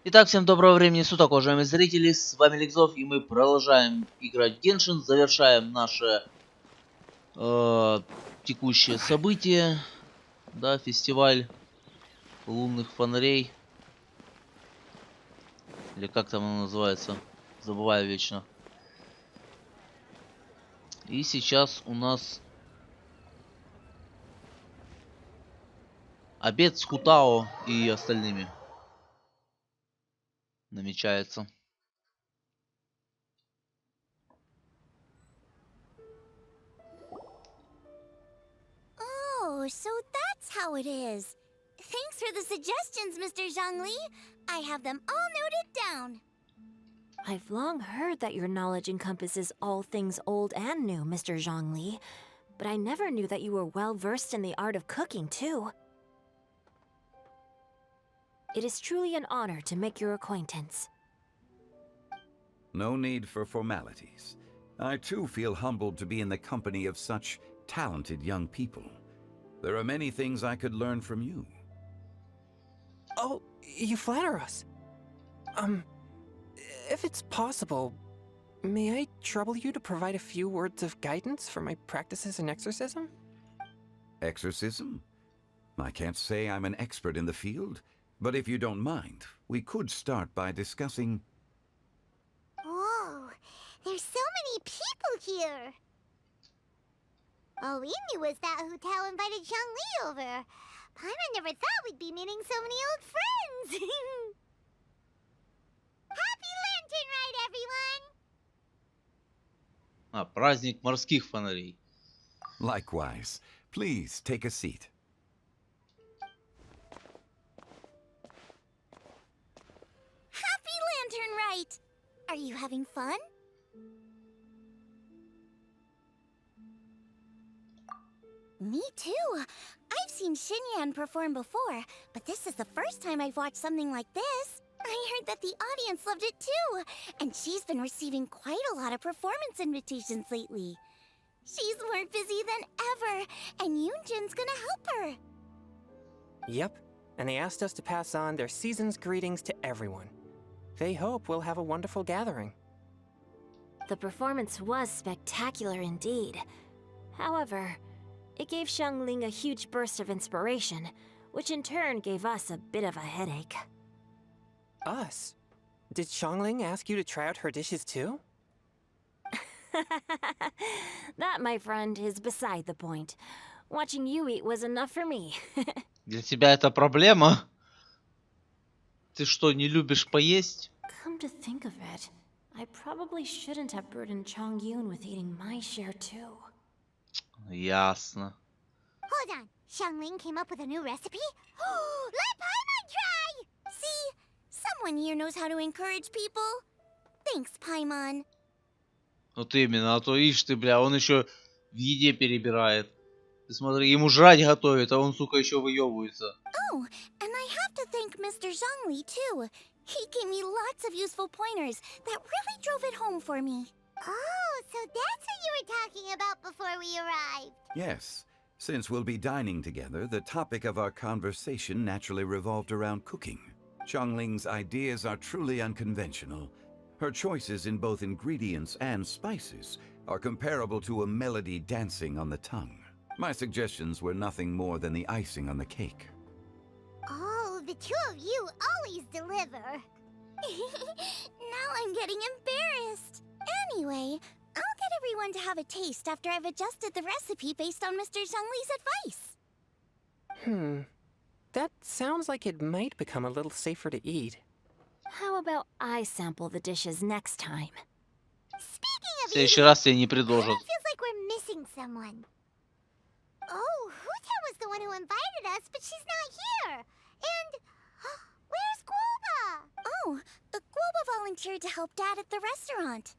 Итак, всем доброго времени суток, уважаемые зрители, с вами alekszov, и мы продолжаем играть в Genshin, завершаем наше текущее событие, да, фестиваль лунных фонарей, или как там оно называется, забываю вечно. И сейчас у нас обед с Хутао и остальными намечается. Oh, so that's how it is. Thanks for the suggestions, Mr. Zhongli. I have them all noted down. I've long heard that your knowledge encompasses all things old and new, Mr. Zhongli, but I never knew that you were well versed in the art of cooking, too. It is truly an honor to make your acquaintance. No need for formalities. I too feel humbled to be in the company of such talented young people. There are many things I could learn from you. Oh, you flatter us. If it's possible, may I trouble you to provide a few words of guidance for my practices in exorcism? Exorcism? I can't say I'm an expert in the field, but if you don't mind, we could start by discussing... Whoa, there's so many people here. All we knew was that Hu Tao invited Zhongli over. Paimon never thought we'd be meeting so many old friends. Happy Lantern Ride, everyone! Праздник морских фонарей. Likewise. Please take a seat. Happy Lantern Ride! Are you having fun? Me too. I've seen Xinyan perform before, but this is the first time I've watched something like this. I heard that the audience loved it too, and she's been receiving quite a lot of performance invitations lately. She's more busy than ever, and Yoonjin's gonna help her. Yep, and they asked us to pass on their season's greetings to everyone. They hope we'll have a wonderful gathering. The performance was spectacular indeed. However, it gave Xiangling a huge burst of inspiration, which in turn gave us a bit of a headache. Us? Did Xiangling ask you to try out her dishes too? That, my friend, is beside the point. Watching you eat was enough for me. Для тебя это проблема? Ты что, не любишь поесть? Come to think of it, I probably shouldn't have burdened Chongyun with eating my share too. Ясно. Hold on, Xiangling came up with a new recipe? Let Paimon try! See? Someone here knows how to encourage people. Thanks, Paimon. Вот именно, а то ишь ты, бля, он еще в еде перебирает. Ты смотри, ему жрать готовит, а он, сука, еще выебывается. Oh, and I have to thank Mr. Zhongli, too. He gave me lots of useful pointers that really drove it home for me. Oh, so that's what you were talking about before we arrived. Yes. Since we'll be dining together, the topic of our conversation naturally revolved around cooking. Xiangling's ideas are truly unconventional. Her choices in both ingredients and spices are comparable to a melody dancing on the tongue. My suggestions were nothing more than the icing on the cake. Oh, the two of you always deliver. Now I'm getting embarrassed. Anyway, I'll get everyone to have a taste after I've adjusted the recipe based on Mr. Zhongli's advice. That sounds like it might become a little safer to eat. How about I sample the dishes next time? Speaking В of следующий eating, раз тебе не it предложат. feels like we're missing someone. Oh, Huta was the one who invited us, but she's not here. And where's Guoba? Oh, Guoba volunteered to help Dad at the restaurant.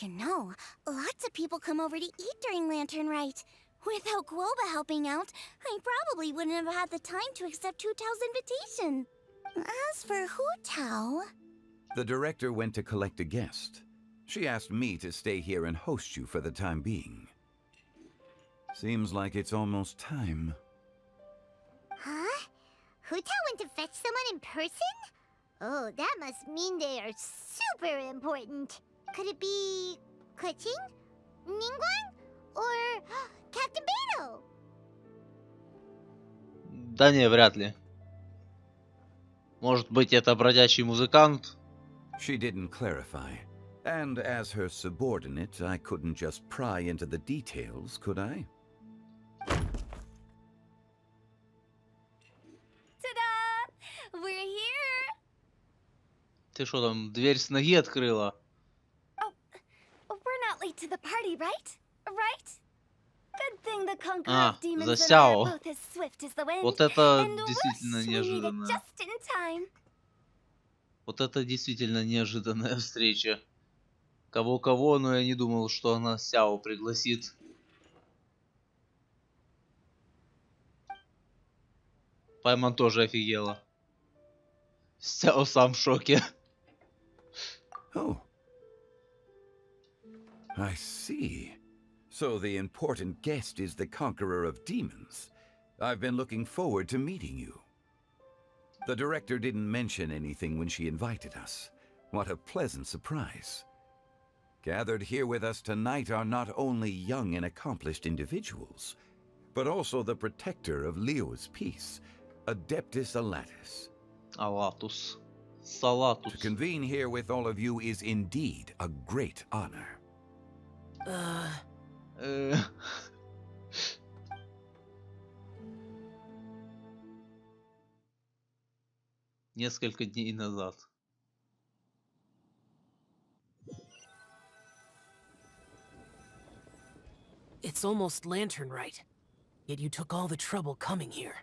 You know, lots of people come over to eat during Lantern Rite. Without Guoba helping out, I probably wouldn't have had the time to accept Hu Tao's invitation. As for Hu Tao... The director went to collect a guest. She asked me to stay here and host you for the time being. Seems like it's almost time. Huh? Hu Tao went to fetch someone in person? Oh, that must mean they are super important. Could it be Kuching, Ningguang, or Captain Beto? Да не, вряд ли. Может быть, это бродячий музыкант? She didn't clarify. And as her subordinate, I couldn't just pry into the details, could I? Ta-da! We're here! Ты что там, дверь с ноги открыла? We're not late to the party, right? Right? Good thing the conqueror А, of demons за and I are Сяо. both as swift as the wind. Вот это And действительно whoosh, we made it неожиданно. just in time. Вот это действительно неожиданная встреча. Кого-кого, но я не думал, что она Сяо пригласит. Пайман тоже офигела. Сяо сам в шоке. Oh. I see. So the important guest is the conqueror of demons. I've been looking forward to meeting you. The director didn't mention anything when she invited us. What a pleasant surprise. Gathered here with us tonight are not only young and accomplished individuals, but also the protector of Leo's peace, Adeptus Alatus. Алатус. To Салатус. convene here with all of you is indeed a great honor. Э, Несколько дней назад. It's almost lantern right. Yet you took all the trouble coming here.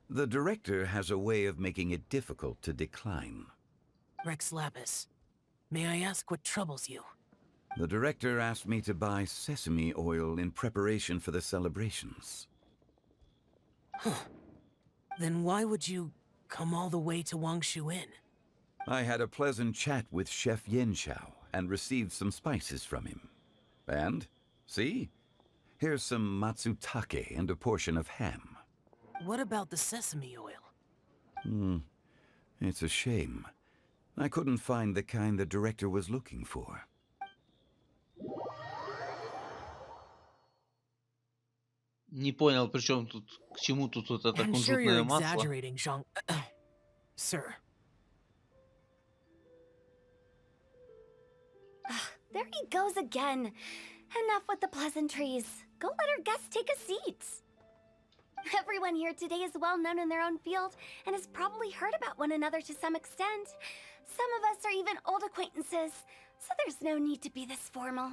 The director has a way of making it difficult to decline. Rex Lapis, may I ask what troubles you? The director asked me to buy sesame oil in preparation for the celebrations. Then why would you come all the way to Wangshu Inn? I had a pleasant chat with Chef Yenshao and received some spices from him. And, see? Here's some matsutake and a portion of ham. What about the sesame oil? It's a shame. I couldn't find the kind the director was looking for. Не понял, при чем тут, к чему тут вот это I'm sure you're кунжутное масло. exaggerating, Zhang. Sir. There he goes again. Enough with the pleasantries. Go let our guests take a seat. Everyone here today is well known in their own field and has probably heard about one another to some extent. Some of us are even old acquaintances, so there's no need to be this formal.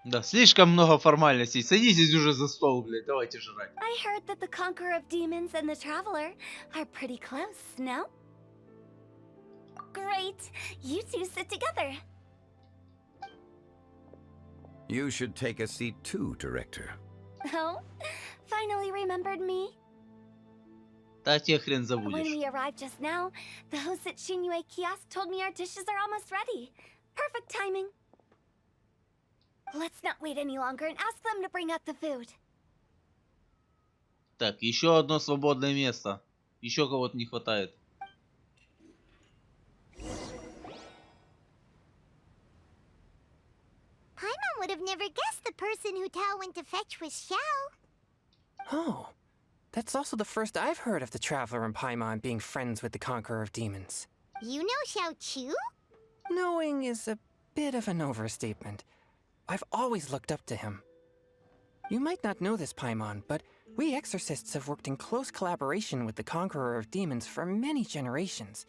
Да, слишком много формальностей. Садитесь уже за стол, блядь, давайте жрать. I heard that the conqueror of demons and the traveler are pretty close, no? Great. You two sit together. You should take a seat too, Director. Oh? Finally remembered me? Да тебе хрен When забудешь. we arrived just now, the host at Shinyue kiosk told me our dishes are almost ready. Perfect timing. Let's not wait any longer and ask them to bring out the food. Так, еще одно свободное место. Еще кого-то не хватает. Paimon would have never guessed the person who Tao went to fetch was Xiao. Oh, that's also the first I've heard of the Traveler and Paimon being friends with the Conqueror of Demons. You know Xiao Chu? Knowing is a bit of an overstatement. I've always looked up to him. You might not know this, Paimon, but we exorcists have worked in close collaboration with the Conqueror of Demons for many generations,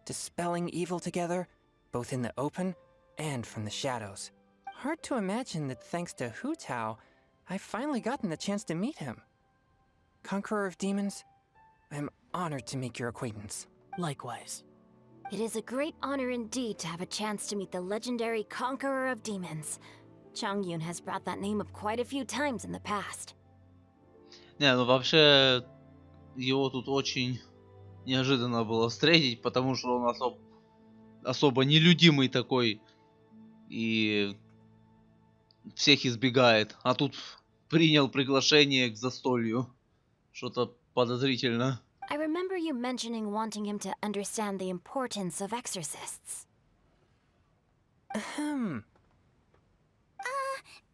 dispelling evil together, both in the open and from the shadows. Hard to imagine that thanks to Hu Tao, I've finally gotten the chance to meet him. Conqueror of Demons, I'm honored to make your acquaintance. Likewise. It is a great honor indeed to have a chance to meet the legendary conqueror of demons. Changyun has brought that name up quite a few times in the past. Не, ну вообще его тут очень неожиданно было встретить, потому что он особо нелюдимый такой и всех избегает. А тут принял приглашение к застолью. Что-то подозрительно remember you mentioning wanting him to understand the importance of exorcists. Ahem.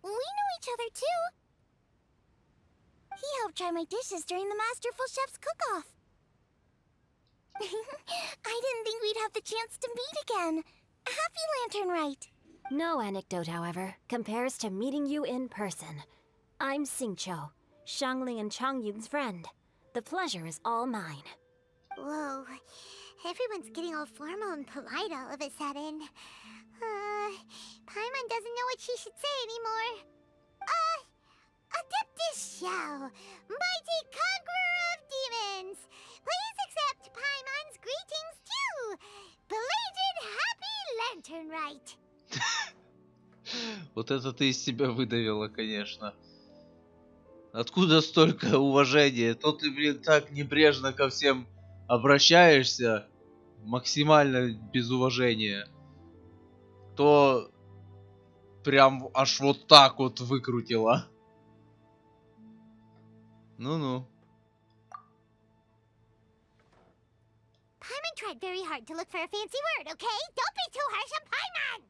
We know each other too. He helped try my dishes during the Masterful Chef's cook-off. I didn't think we'd have the chance to meet again. Happy Lantern Rite. No anecdote, however, compares to meeting you in person. I'm Xingqiu, Xiangling and Changyun's friend. The pleasure is all mine. Whoa, everyone's getting all formal and polite all of a sudden. Paimon doesn't know what she should say anymore. Adeptus Xiao, mighty conqueror of demons, please accept Paimon's greetings too. Belated Happy Lantern Rite. Вот это ты из себя выдавила, конечно. Откуда столько уважения? То ты, блин, так небрежно ко всем обращаешься, максимально без уважения, то прям аж вот так вот выкрутила. Ну-ну. Paimon tried very hard to look for a fancy word, okay? Don't be too harsh on Paimon!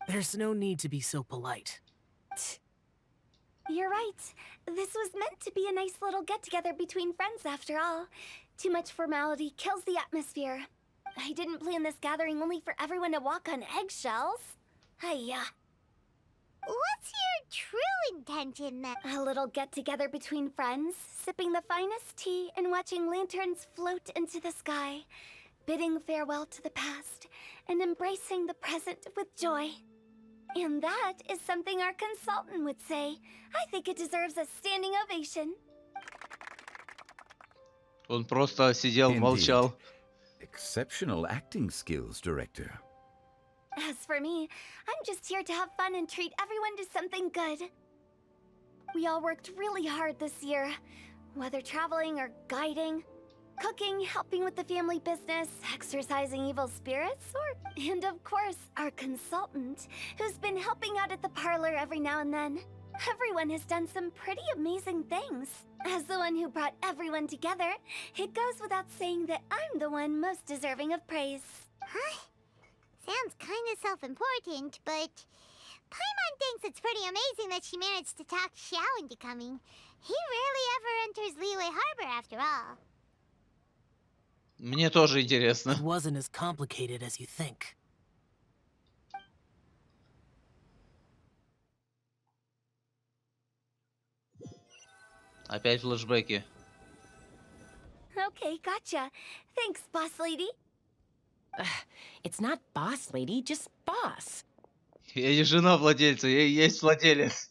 There's no need to be so polite. You're right. This was meant to be a nice little get-together between friends after all. Too much formality kills the atmosphere. I didn't plan this gathering only for everyone to walk on eggshells. Hiya. What's your true intention, then? A little get-together between friends, sipping the finest tea and watching lanterns float into the sky, bidding farewell to the past and embracing the present with joy. And that is something our consultant would say. I think it deserves a standing ovation. Он просто сидел, молчал. Exceptional acting skills, Director. As for me, I'm just here to have fun and treat everyone to something good. We all worked really hard this year, whether traveling or guiding, cooking, helping with the family business, exorcising evil spirits, and of course, our consultant, who's been helping out at the parlor every now and then. Everyone has done some pretty amazing things. As the one who brought everyone together, it goes without saying that I'm the one most deserving of praise. Huh? Sounds kind of self-important, but Paimon thinks it's pretty amazing that she managed to talk Xiao into coming. He rarely ever enters Liyue Harbor after all. Мне тоже интересно. It wasn't as complicated as you think. Опять флешбеки. Okay, gotcha. Thanks, boss lady. It's not boss lady, just boss. Я не жена владельца, я и есть владелец.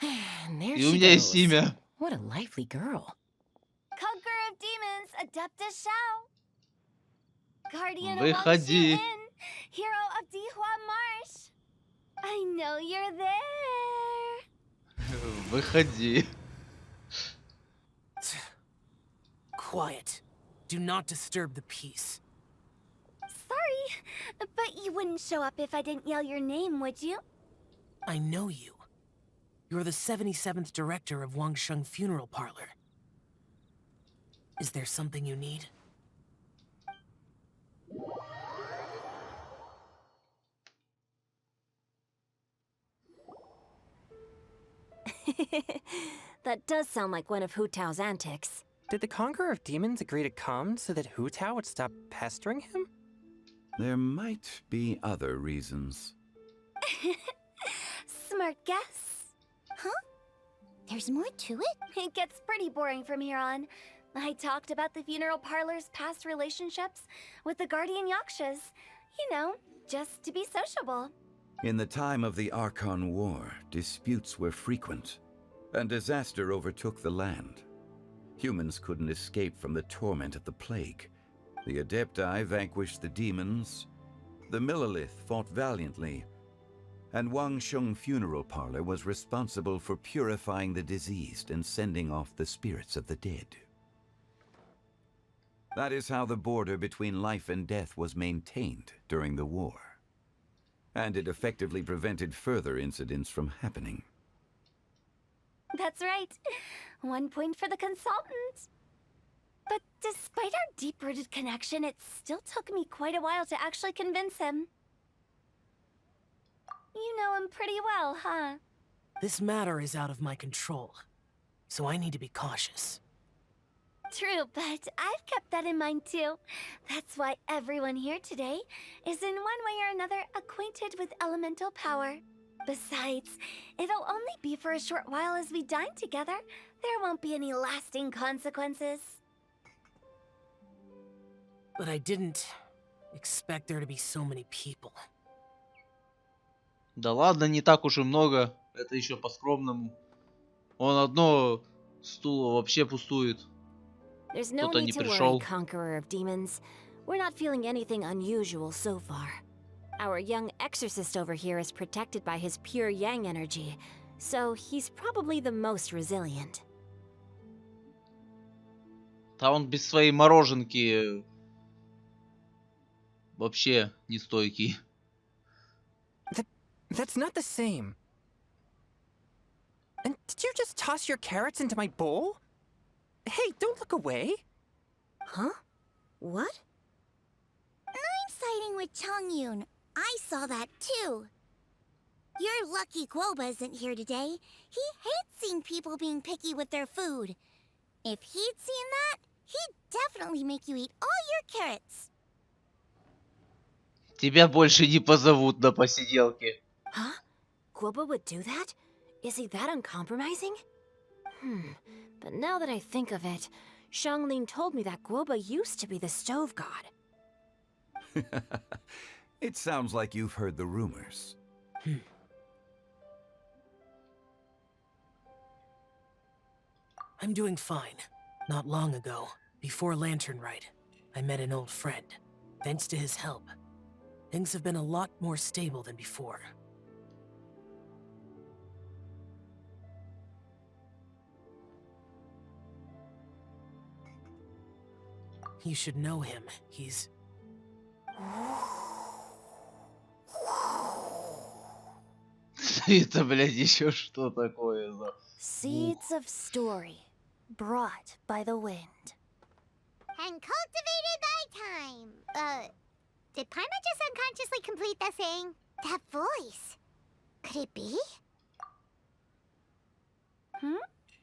And there И у she меня есть goes. имя. What a lively girl. Conqueror of demons, Adeptus Xiao. Guardian of Выходи. Wangshu Inn, hero of Dihua Marsh. I know you're there. Выходи. Quiet. Do not disturb the peace. Sorry, but you wouldn't show up if I didn't yell your name, would you? I know you. You're the 77th director of Wangsheng Funeral Parlor. Is there something you need? That does sound like one of Hu Tao's antics. Did the Conqueror of Demons agree to come so that Hu Tao would stop pestering him? There might be other reasons. Smart guess. Huh? There's more to it? It gets pretty boring from here on. I talked about the funeral parlor's past relationships with the guardian yakshas. You know, just to be sociable. In the time of the Archon War, disputes were frequent, and disaster overtook the land. Humans couldn't escape from the torment of the plague. The Adepti vanquished the demons, the Millelith fought valiantly, and Wangsheng Funeral Parlor was responsible for purifying the diseased and sending off the spirits of the dead. That is how the border between life and death was maintained during the war. And it effectively prevented further incidents from happening. That's right. 1 point for the consultant. But despite our deep-rooted connection, it still took me quite a while to actually convince him. You know him pretty well, huh? This matter is out of my control, so I need to be cautious. True, but I've kept that in mind too. That's why everyone here today is in one way or another acquainted with elemental power. Besides, it'll only be for a short while as we dine together. There won't be any lasting consequences. But I didn't expect there to be so many people. Да ладно, не так уж и много. Это еще по-скромному. Он одно стуло вообще пустует. There's no Кто-то need не to worry, пришел. Conqueror of Demons. We're not feeling anything unusual so far. Our young exorcist over here is protected by his pure yang energy, so he's probably the most resilient. А он без своей мороженки вообще не стойкий. That's not the same. And did you just toss your carrots into my bowl? Hey, don't look away. Huh? What? I'm siding with Chongyun. I saw that too. You're lucky Guoba isn't here today. He hates seeing people being picky with their food. If he'd seen that, he'd definitely make you eat all your carrots. Тебя больше не позовут на посиделки. Huh? Guoba would do that? Is he that uncompromising? But now that I think of it, Xiangling told me that Guoba used to be the stove god. It sounds like you've heard the rumors. I'm doing fine. Not long ago, before Lantern Rite, I met an old friend. Thanks to his help, things have been a lot more stable than before. You should know him. He's... Это, блядь, еще что такое за... Seeds of story, brought by the wind. And cultivated by time. Did Paimon just unconsciously complete the thing? That voice. Could it be?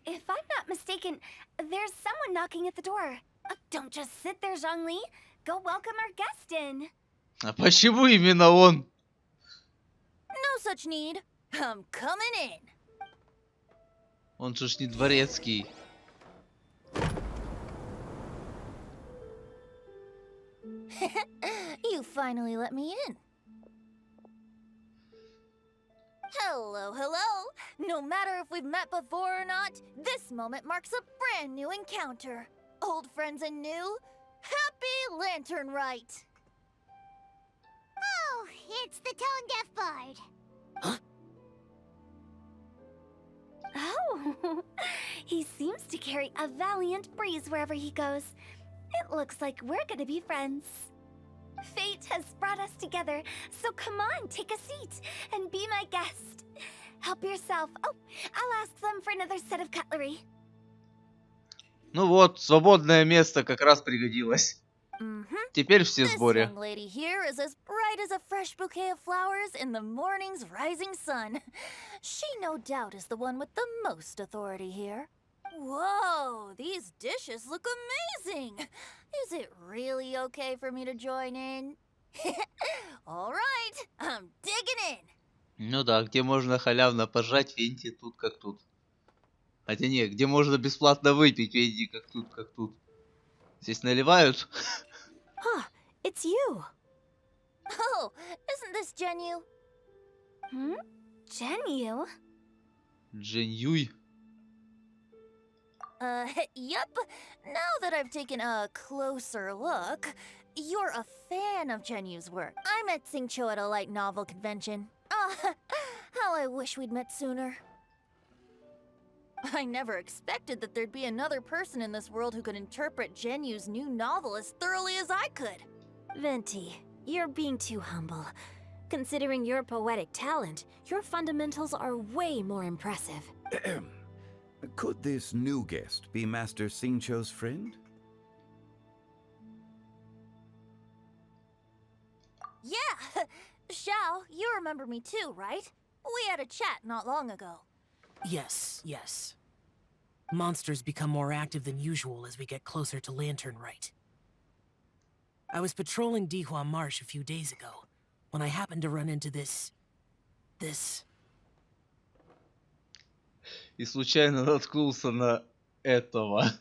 If I'm not mistaken, there's someone knocking at the door. Don't just sit there, Zhongli. Go welcome our guest in. А почему именно он? No such need. I'm coming in. Он же ж не дворецкий. You finally let me in. Hello, hello. No matter if we've met before or not, this moment marks a brand new encounter. Old friends and new. Happy Lantern Rite. Oh, it's the tone-deaf bard. Oh, he seems to carry a valiant breeze wherever he goes. It looks like we're gonna be friends. Fate has brought us together, so come on, take a seat and be my guest. Help yourself. Oh, I'll ask them for another set of cutlery. Ну вот, свободное место как раз пригодилось. Теперь все в This сборе. young lady here is as bright as a fresh bouquet of flowers in the morning's rising sun. She no doubt is the one with the most authority here. Whoa, these dishes look amazing. Is it really okay for me to join in? All right, I'm digging in. Ну да, где можно халявно пожрать, венти тут как тут. Хотя не, где можно бесплатно выпить, венти как тут, как тут. Здесь наливают. Huh, it's you. Oh, isn't this Genyu? Genyu? Джинь-юй. Yep. Now that I've taken a closer look, you're a fan of Genyu's work. I met Xingqiu at a light novel convention. How I wish we'd met sooner. I never expected that there'd be another person in this world who could interpret Genyu's new novel as thoroughly as I could. Venti, you're being too humble. Considering your poetic talent, your fundamentals are way more impressive. Could this new guest be Master Xingqiu's friend? Yeah! Xiao, you remember me too, right? We had a chat not long ago. Yes, yes. Monsters become more active than usual as we get closer to Lantern Rite. I was patrolling Dihua Marsh a few days ago, when I happened to run into this... И случайно наткнулся на этого.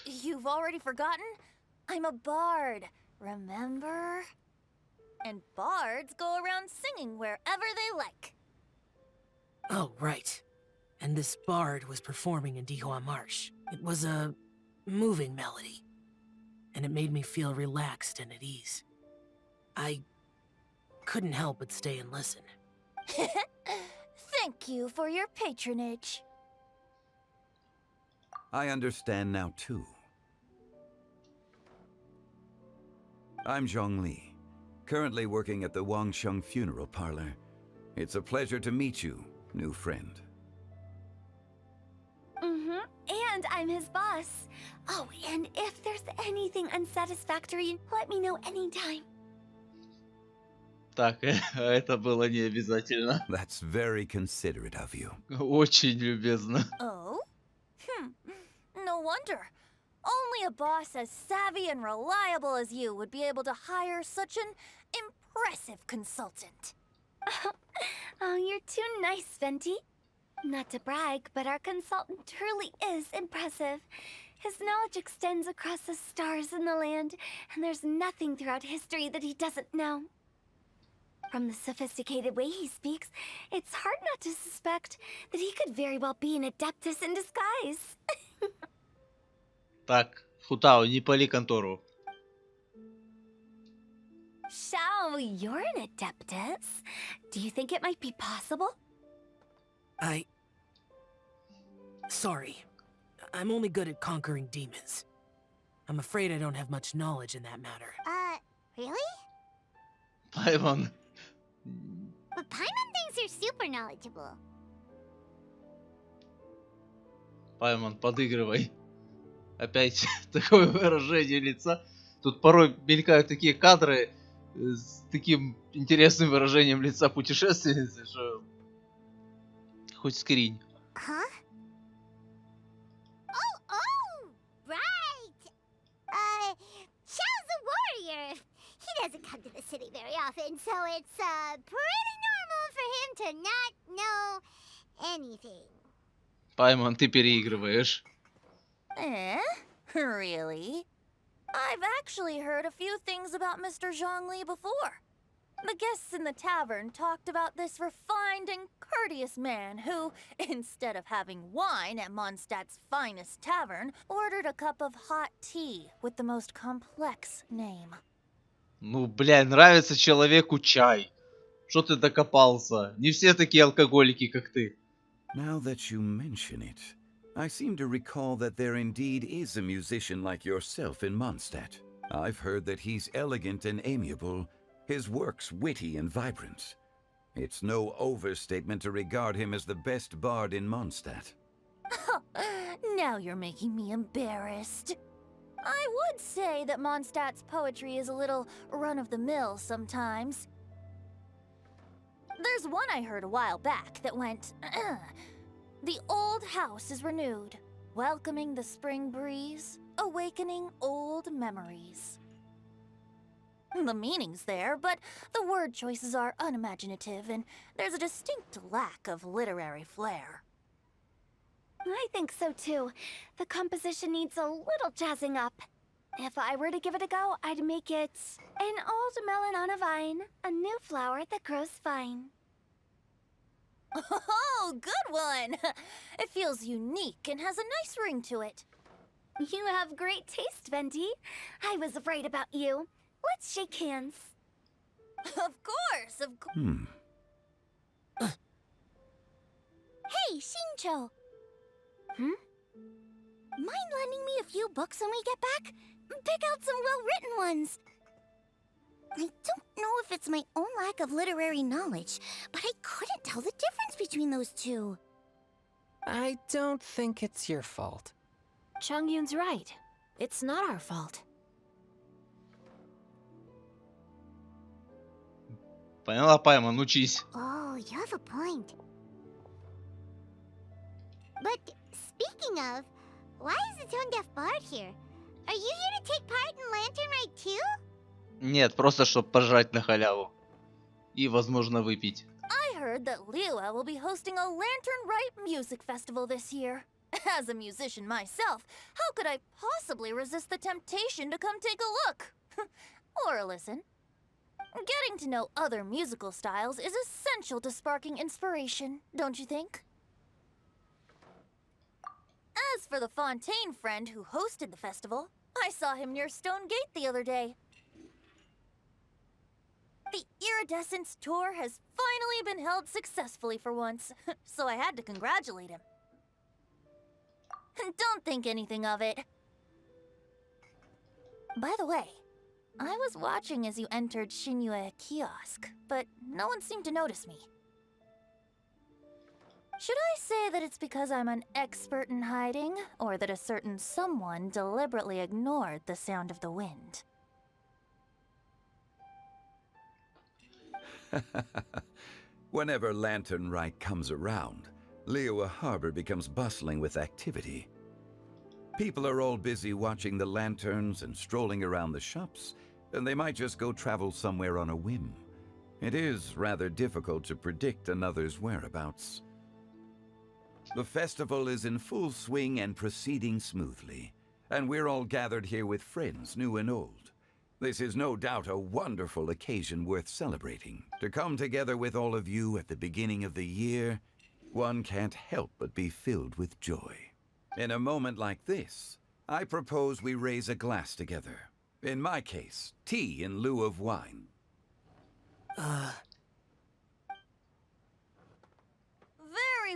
You've already forgotten? I'm a bard, remember? And bards go around singing wherever they like. Oh, right. And this bard was performing in Dihua Marsh. It was a moving melody, and it made me feel relaxed and at ease. I couldn't help but stay and listen. Thank you for your patronage. I understand now too. I'm Zhongli, currently working at the Wangsheng Funeral Parlor. It's a pleasure to meet you, new friend. And I'm his boss. Oh, and if there's anything unsatisfactory, let me know anytime. Так, это было не обязательно. That's very considerate of you. Очень любезно. Oh? No wonder. Only a boss as savvy and reliable as you would be able to hire such an impressive consultant. Oh, you're too nice, Venti. Not to brag, but our consultant truly is impressive. His knowledge extends across the stars and the land, and there's nothing throughout history that he doesn't know. From the sophisticated way he speaks, it's hard not to suspect that he could very well be an adeptus in disguise. Так, Футао, не пали контору. Xiao, you're an adeptus. Do you think it might be possible? Sorry. I'm only good at conquering demons. I'm afraid I don't have much knowledge in that matter. Really? Паймон. But Paimon thinks you're super knowledgeable. Паймон, подыгрывай. Опять такое выражение лица. Тут порой мелькают такие кадры с таким интересным выражением лица путешественницы, что хоть скринь. Huh? Oh, right! Xiao's a warrior. He doesn't come to the city very often, so it's pretty normal for him to not know anything. Паймон, ты переигрываешь. Really? I've actually heard a few things about Mr. Zhongli before. The guests in the tavern talked about this refined and courteous man who, instead of having wine at Mondstadt's finest tavern, ordered a cup of hot tea with the most complex name. Ну, блядь, нравится человеку чай. Что ты докопался? Не все такие алкоголики, как ты. Now that you mention it, I seem to recall that there indeed is a musician like yourself in Mondstadt. I've heard that he's elegant and amiable, his works witty and vibrant. It's no overstatement to regard him as the best bard in Mondstadt. Now you're making me embarrassed. I would say that Mondstadt's poetry is a little run-of-the-mill sometimes. There's one I heard a while back that went, "The old house is renewed, welcoming the spring breeze, awakening old memories." The meaning's there, but the word choices are unimaginative, and there's a distinct lack of literary flair. I think so too. The composition needs a little jazzing up. If I were to give it a go, I'd make it an old melon on a vine, a new flower that grows fine. Oh, good one! It feels unique and has a nice ring to it. You have great taste, Venti. I was right about you. Let's shake hands. Of course, of course. Hey, Xingqiu! Mind lending me a few books when we get back? Pick out some well-written ones. I don't know if it's my own lack of literary knowledge, but I couldn't tell the difference between those two. I don't think it's your fault. Chongyun's right. It's not our fault. Поняла, Пайман, учись. Oh, you have a point. But speaking of, why is the tone deaf bard here? Are you here to take part in Lantern Rite too? Нет, просто чтобы пожрать на халяву. И, возможно, выпить. I heard that Liyue will be hosting a Lantern Rite music festival this year. As a musician myself, how could I possibly resist the temptation to come take a look? Or listen. Getting to know other musical styles is essential to sparking inspiration, don't you think? As for the Fontaine friend who hosted the festival, I saw him near Stone Gate the other day. The Iridescence tour has finally been held successfully for once, so I had to congratulate him. Don't think anything of it. By the way, I was watching as you entered Shinyue kiosk, but no one seemed to notice me. Should I say that it's because I'm an expert in hiding, or that a certain someone deliberately ignored the sound of the wind? Whenever Lantern Rite comes around, Liyue Harbor becomes bustling with activity. People are all busy watching the lanterns and strolling around the shops, and they might just go travel somewhere on a whim. It is rather difficult to predict another's whereabouts. The festival is in full swing and proceeding smoothly, and we're all gathered here with friends, new and old. This is no doubt a wonderful occasion worth celebrating. To come together with all of you at the beginning of the year, one can't help but be filled with joy. In a moment like this, I propose we raise a glass together. In my case, tea in lieu of wine. Very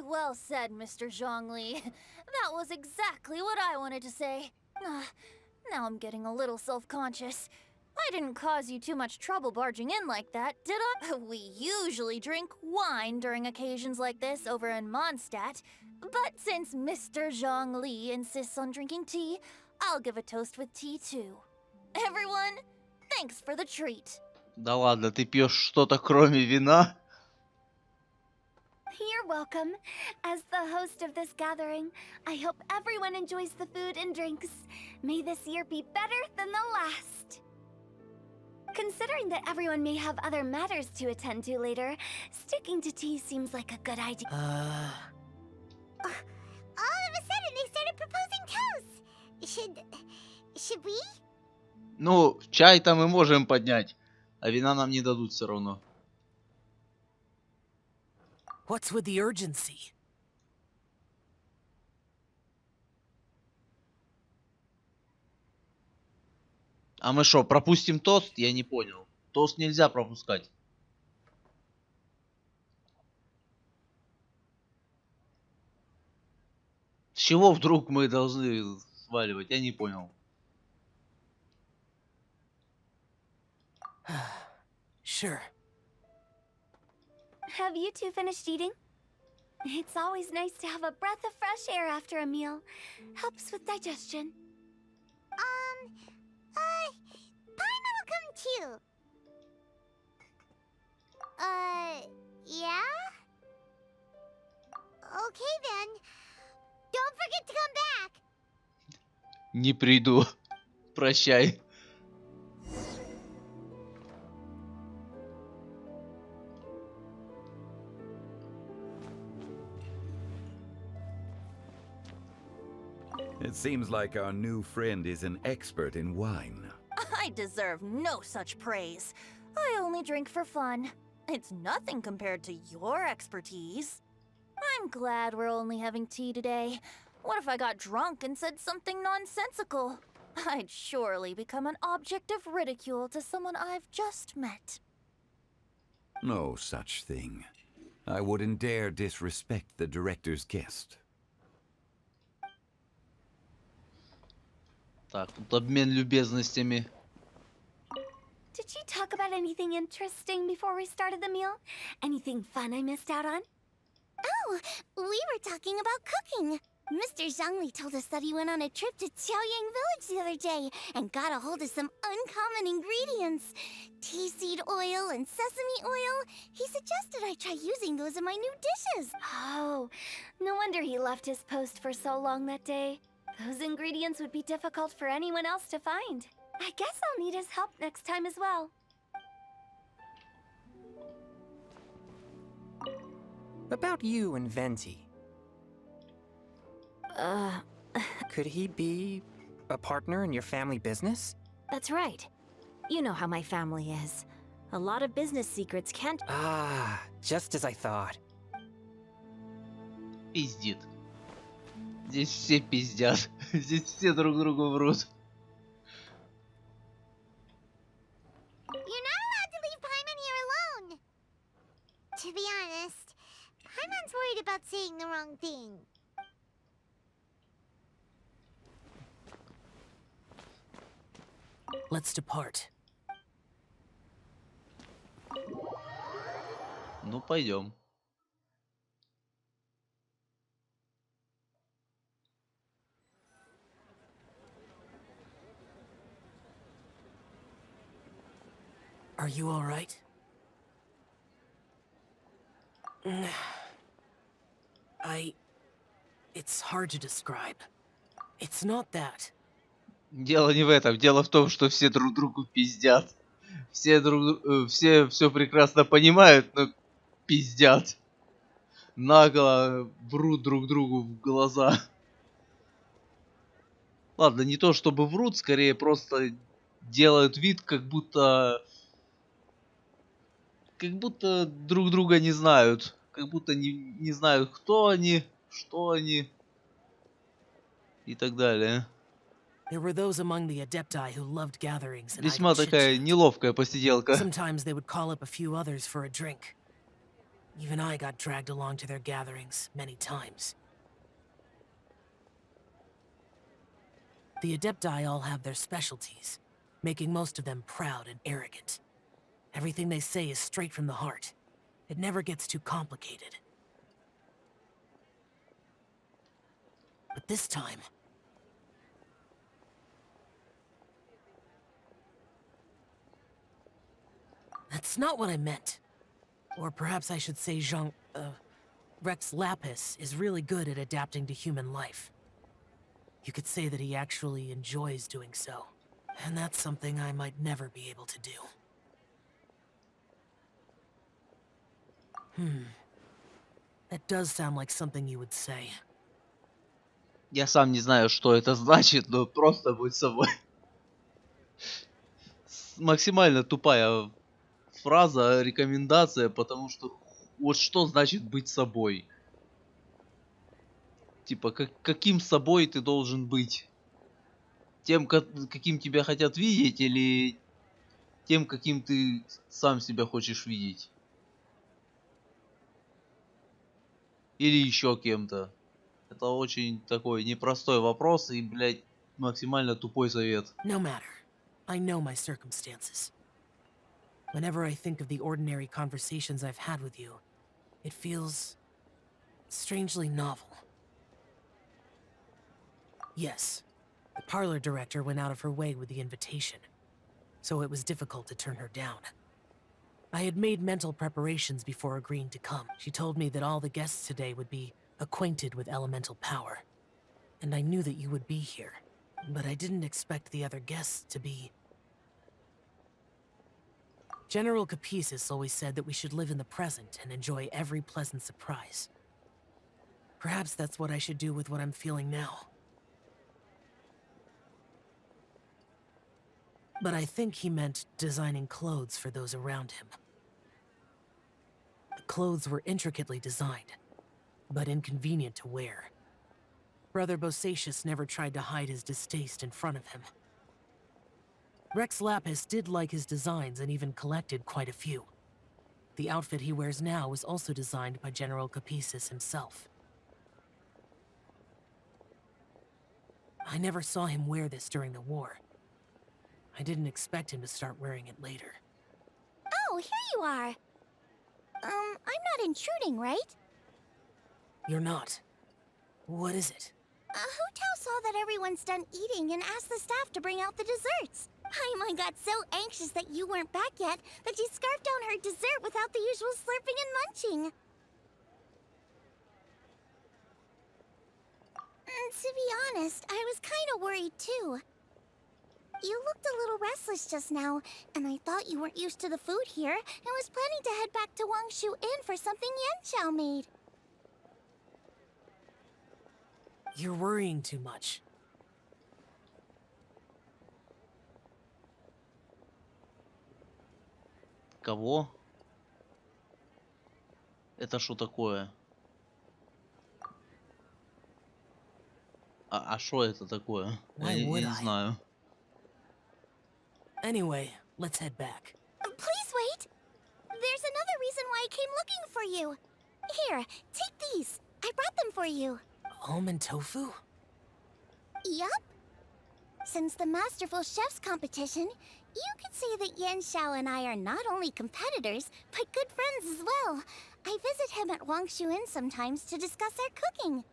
well said, Mr. Zhongli. That was exactly what I wanted to say. Now I'm getting a little self-conscious. I didn't cause you too much trouble barging in like that, did I? We usually drink wine during occasions like this over in Mondstadt. But since Mr. Zhongli insists on drinking tea, I'll give a toast with tea too. Everyone, thanks for the treat. Да ладно, ты пьешь что-то кроме вина? You're welcome. As the host of this gathering, I hope everyone enjoys the food and drinks. May this year be better than the last. Considering that everyone may have other matters to attend to later, sticking to tea seems like a good idea. All of a sudden, they started proposing toasts. Should we? Ну, чай-то мы можем поднять, а вина нам не дадут все равно. What's with the urgency? А мы что, пропустим тост? Я не понял. Тост нельзя пропускать. С чего вдруг мы должны сваливать? Я не понял. Sure. Have you two finished eating? It's always nice to have a breath of fresh air after a meal. Helps with digestion. Paimon will come too. Yeah? Okay then. Don't forget to come back. Не приду. Прощай. It seems like our new friend is an expert in wine. I deserve no such praise. I only drink for fun. It's nothing compared to your expertise. I'm glad we're only having tea today. What if I got drunk and said something nonsensical? I'd surely become an object of ridicule to someone I've just met. No such thing. I wouldn't dare disrespect the director's guest. Так, тут обмен любезностями. Did you talk about anything interesting before we started the meal? Anything fun I missed out on? Oh, Oh, we were talking about cooking. Mr. Zhangli told us that he went on a trip to Xiaoyang Village the other day and got a hold of some uncommon ingredients. Tea seed oil and sesame oil. He suggested I try using those in my new dishes. Oh, no wonder he left his post for so long that day. Those ingredients would be difficult for anyone else to find. I guess I'll need his help next time as well. About you and Venti. Could he be a partner in your family business? That's right. You know how my family is. A lot of business secrets can't... Ah, just as I thought. Пиздит. Здесь все пиздят. Здесь все друг другу врут. You're not allowed to leave Paimon here alone. To be honest, Paimon's worried about saying the wrong thing. Let's depart. Ну, пойдем. Are you all right? It's hard to describe. It's not that. Дело не в этом. Дело в том, что все друг другу пиздят. Все все прекрасно понимают, но пиздят. Нагло врут друг другу в глаза. Ладно, не то чтобы врут, скорее просто делают вид, как будто друг друга не знают. Как будто не знают, кто они, что они и так далее. There were those among the Adepti who loved gatherings and Весьма idle такая chit-chat. неловкая посиделка. Sometimes they would call up a few others for a drink. Even I got dragged along to their gatherings many times. The Adepti all have their specialties, making most of them proud and arrogant. Everything they say is straight from the heart. It never gets too complicated. But this time... That's not what I meant. Or perhaps I should say Rex Lapis is really good at adapting to human life. You could say that he actually enjoys doing so. And that's something I might never be able to do. That does sound like something you would say. Я сам не знаю, что это значит, но просто будь собой. Максимально тупая фраза, рекомендация, потому что вот что значит быть собой. Типа, каким собой ты должен быть? Тем, каким тебя хотят видеть, или тем, каким ты сам себя хочешь видеть? Или еще кем-то? Это очень такой непростой вопрос и, блядь, максимально тупой совет. No matter. I know my circumstances. Whenever I think of the ordinary conversations I've had with you, it feels strangely novel. Yes, the parlor director went out of her way with the invitation, so it was difficult to turn her down. I had made mental preparations before agreeing to come. She told me that all the guests today would be acquainted with elemental power, and I knew that you would be here, but I didn't expect the other guests to be... General Capisis always said that we should live in the present and enjoy every pleasant surprise. Perhaps that's what I should do with what I'm feeling now. But I think he meant designing clothes for those around him. The clothes were intricately designed, but inconvenient to wear. Brother Bosacius never tried to hide his distaste in front of him. Rex Lapis did like his designs and even collected quite a few. The outfit he wears now was also designed by General Capisis himself. I never saw him wear this during the war. I didn't expect him to start wearing it later. Oh, here you are. I'm not intruding, right? You're not. What is it? Hu Tao saw that everyone's done eating and asked the staff to bring out the desserts. Paimon got so anxious that you weren't back yet that she scarfed down her dessert without the usual slurping and munching. To be honest, I was kind of worried too. You looked a little restless just now, and I thought you weren't used to the food here and was planning to head back to Wangshu Inn for something Yanxiao made. You're worrying too much. Кого? Это что такое? А что это такое? Why Я would не I? знаю. Anyway, let's head back. Please wait! There's another reason why I came looking for you. Here, take these. I brought them for you. Almond tofu? Yup. Since the Masterful Chef's competition, you could say that Yanxiao and I are not only competitors, but good friends as well. I visit him at Wangshu Inn sometimes to discuss our cooking.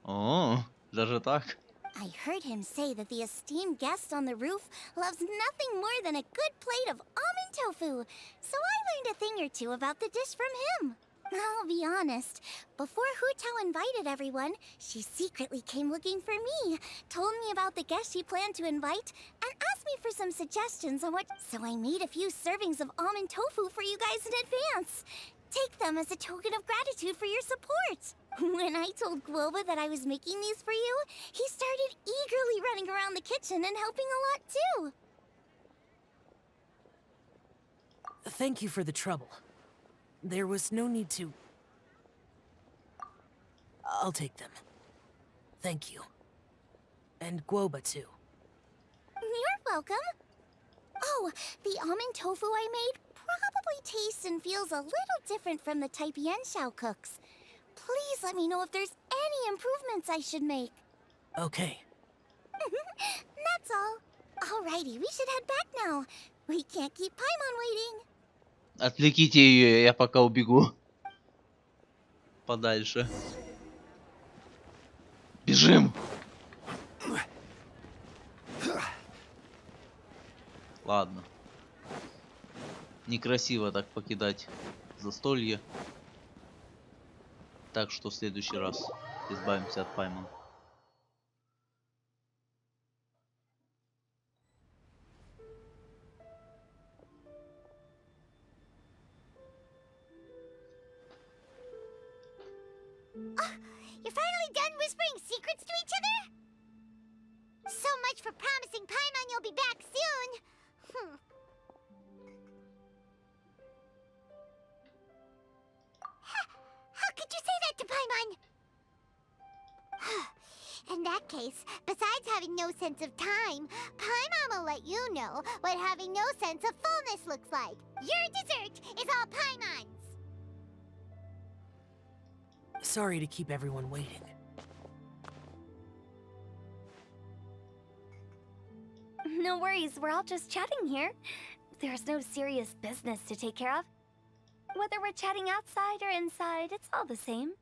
О, даже так? I heard him say that the esteemed guest on the roof loves nothing more than a good plate of almond tofu, so I learned a thing or two about the dish from him. I'll be honest, before Hu Tao invited everyone, she secretly came looking for me, told me about the guests she planned to invite, and asked me for some suggestions on what... So I made a few servings of almond tofu for you guys in advance. Take them as a token of gratitude for your support. When I told Guoba that I was making these for you, he started eagerly running around the kitchen and helping a lot too. Thank you for the trouble. There was no need to... I'll take them. Thank you. And Guoba too. You're welcome. Oh, the almond tofu I made probably tastes and feels a little different from the type Yanxiao cooks. Please let me know if there's any improvements I should make. Okay. That's all. Alrighty, we should head back now. We can't keep Paimon waiting. Отвлеките ее, я пока убегу. Подальше. Бежим! Ладно. Некрасиво так покидать застолье. Так что в следующий раз избавимся от Паймона. You're finally done whispering secrets to each other? So much for promising Paimon you'll be back soon. How could you say that to Paimon? In that case, besides having no sense of time, Paimon will let you know what having no sense of fullness looks like. Your dessert is all Paimon's. Sorry to keep everyone waiting. No worries, we're all just chatting here. There's no serious business to take care of. Whether we're chatting outside or inside, it's all the same.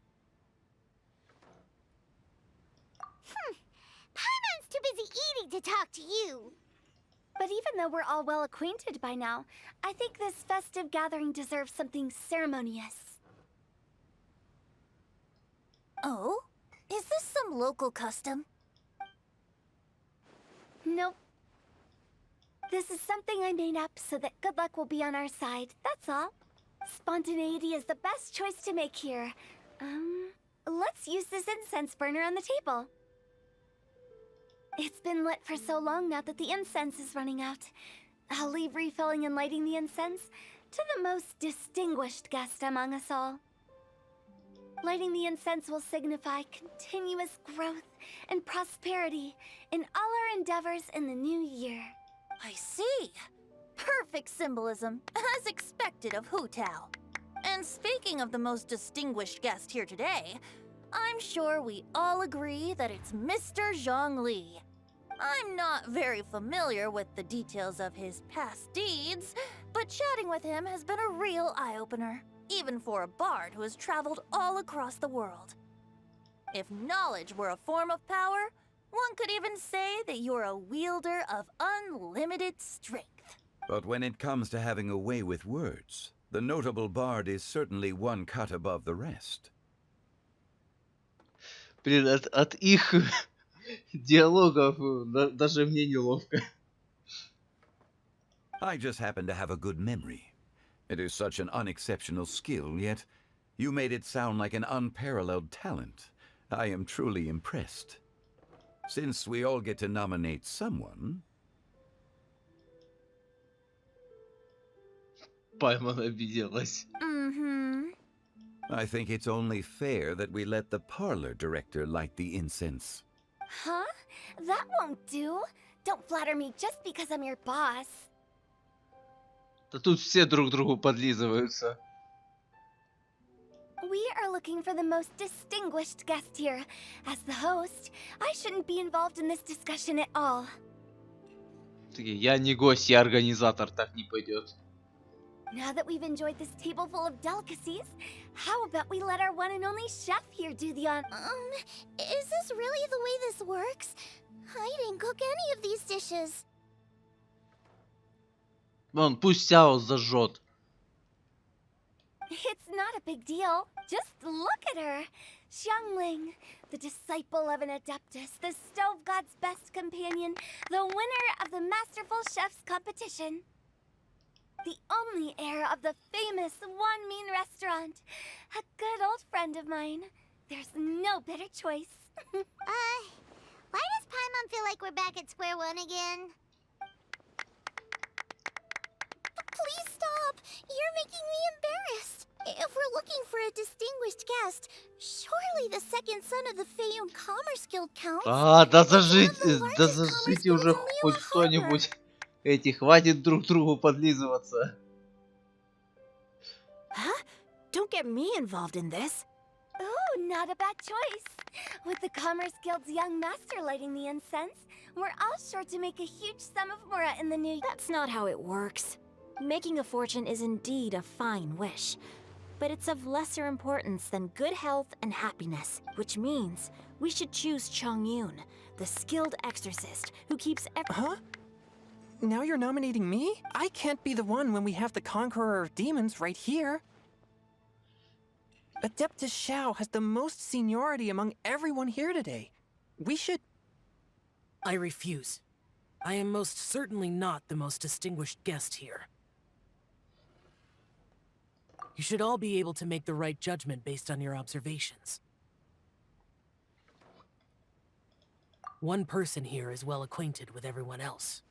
Paimon's too busy eating to talk to you. But even though we're all well acquainted by now, I think this festive gathering deserves something ceremonious. Oh? Is this some local custom? Nope. This is something I made up so that good luck will be on our side, that's all. Spontaneity is the best choice to make here. Let's use this incense burner on the table. It's been lit for so long now that the incense is running out. I'll leave refilling and lighting the incense to the most distinguished guest among us all. Lighting the incense will signify continuous growth and prosperity in all our endeavors in the new year. I see. Perfect symbolism, as expected of Hu Tao. And speaking of the most distinguished guest here today, I'm sure we all agree that it's Mr. Zhongli. I'm not very familiar with the details of his past deeds, but chatting with him has been a real eye-opener. even for a bard who has traveled all across the world. If knowledge were a form of power, one could even say that you're a wielder of unlimited strength. But when it comes to having a way with words, the notable bard is certainly one cut above the rest. Блин, от их диалогов даже мне неловко. I just happen to have a good memory. It is such an unexceptional skill, yet you made it sound like an unparalleled talent. I am truly impressed. Since we all get to nominate someone... Пайман обиделась. I think it's only fair that we let the parlor director light the incense. Huh? That won't do. Don't flatter me just because I'm your boss. Да тут все друг другу подлизываются. We are looking for the most distinguished guest here. As the host, I shouldn't be involved in this discussion at all. Такие, я не гость, я организатор, так не пойдет. Now that we've enjoyed this table full of delicacies, how about we let our one and only chef here do the Is this really the way this works? I didn't cook any of these dishes. Вон, пусть Сяо зажжет. It's not a big deal. Just look at her. Xiangling, the disciple of an adeptus, the stove god's best companion, the winner of the Masterful Chef's competition. The only heir of the famous One Mean restaurant. A good old friend of mine. There's no better choice. Why does Paimon feel like we're back at square one again? Please stop! You're making me embarrassed. If we're looking for a distinguished guest, surely the second son of the Feiyun Commerce Guild counts. Да зажгите уже хоть кто-нибудь. Эти, хватит друг другу подлизываться. Huh? Don't get me involved in this. Ooh, not a bad choice. With the Commerce Guild's young master lighting the incense, we're all sure to make a huge sum of mora in the new year. That's not how it works. Making a fortune is indeed a fine wish, but it's of lesser importance than good health and happiness, which means we should choose Chongyun, the skilled exorcist who keeps Huh? Now you're nominating me? I can't be the one when we have the Conqueror of Demons right here. Adeptus Xiao has the most seniority among everyone here today. We should... I refuse. I am most certainly not the most distinguished guest here. You should all be able to make the right judgment based on your observations. One person here is well acquainted with everyone else.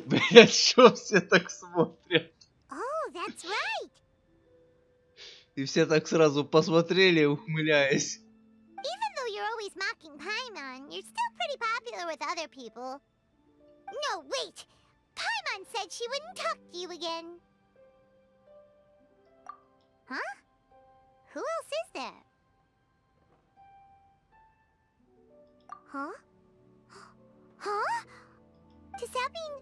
Блять, что все так смотрят? Oh, that's right. И все так сразу посмотрели, ухмыляясь. Even though you're always mocking Paimon, you're still pretty popular with other people. No, wait! Paimon said she wouldn't talk to you again. Huh? Who else is there? Huh? Huh? Does that mean